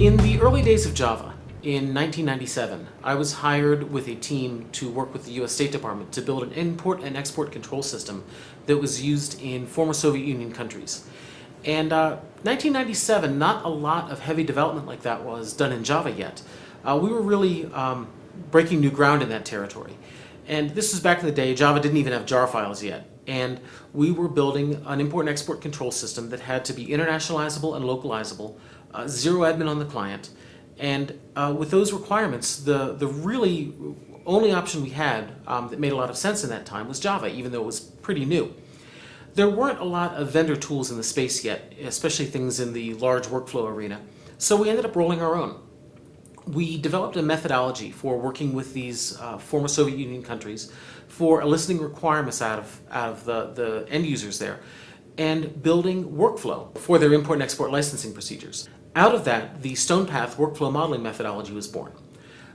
In the early days of Java, in 1997, I was hired with a team to work with the US State Department to build an import and export control system that was used in former Soviet Union countries. And 1997, not a lot of heavy development like that was done in Java yet. We were really breaking new ground in that territory. And this was back in the day, Java didn't even have jar files yet. And we were building an import and export control system that had to be internationalizable and localizable, zero admin on the client. And with those requirements, the really only option we had that made a lot of sense in that time was Java, even though it was pretty new. There weren't a lot of vendor tools in the space yet, especially things in the large workflow arena. So we ended up rolling our own. We developed a methodology for working with these former Soviet Union countries for eliciting requirements out of the end users there and building workflow for their import and export licensing procedures. Out of that, the StonePath workflow modeling methodology was born.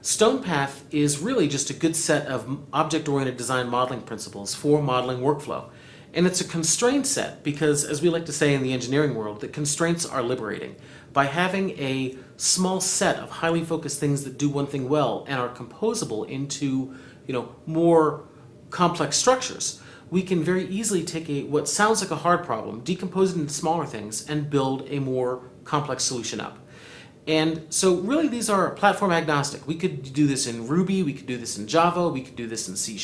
StonePath is really just a good set of object-oriented design modeling principles for modeling workflow. And it's a constrained set because, as we like to say in the engineering world, that constraints are liberating. By having a small set of highly focused things that do one thing well and are composable into, more complex structures, we can very easily take what sounds like a hard problem, decompose it into smaller things, and build a more complex solution up. And so really these are platform agnostic. We could do this in Ruby, we could do this in Java, we could do this in C#.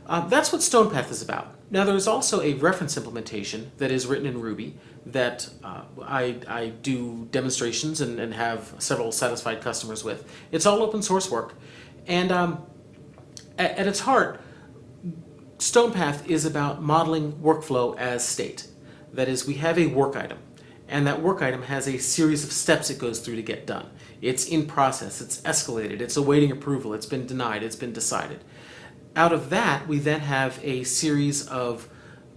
That's what StonePath is about. Now there's also a reference implementation that is written in Ruby that I do demonstrations and have several satisfied customers with. It's all open source work. And at its heart, StonePath is about modeling workflow as state. That is, we have a work item, and that work item has a series of steps it goes through to get done. It's in process, it's escalated, it's awaiting approval, it's been denied, it's been decided. Out of that, we then have a series of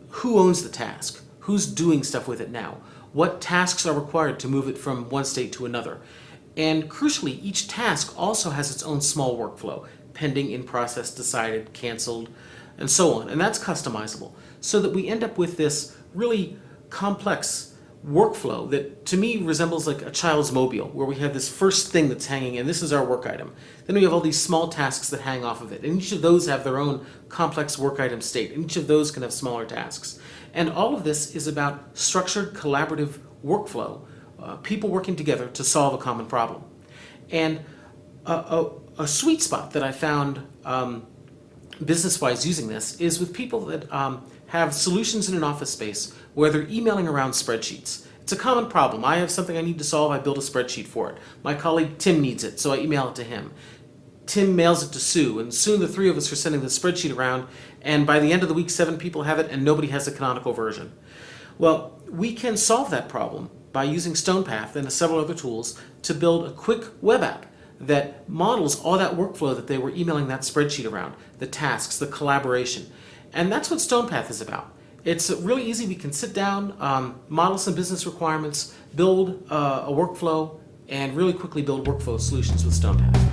who owns the task, who's doing stuff with it now, what tasks are required to move it from one state to another. And crucially, each task also has its own small workflow, pending, in process, decided, canceled, and so on. And that's customizable, so that we end up with this really complex workflow that to me resembles like a child's mobile, where we have this first thing that's hanging, and this is our work item. Then we have all these small tasks that hang off of it, and each of those have their own complex work item state, and each of those can have smaller tasks. And all of this is about structured collaborative workflow, people working together to solve a common problem. And a sweet spot that I found business-wise using this is with people that have solutions in an office space where they're emailing around spreadsheets. It's a common problem. I have something I need to solve, I build a spreadsheet for it. My colleague Tim needs it, so I email it to him. Tim mails it to Sue, and soon the three of us are sending the spreadsheet around, and by the end of the week, 7 people have it, and nobody has the canonical version. Well, we can solve that problem by using StonePath and several other tools to build a quick web app that models all that workflow that they were emailing that spreadsheet around, the tasks, the collaboration. And that's what StonePath is about. It's really easy. We can sit down, model some business requirements, build a workflow, and really quickly build workflow solutions with StonePath.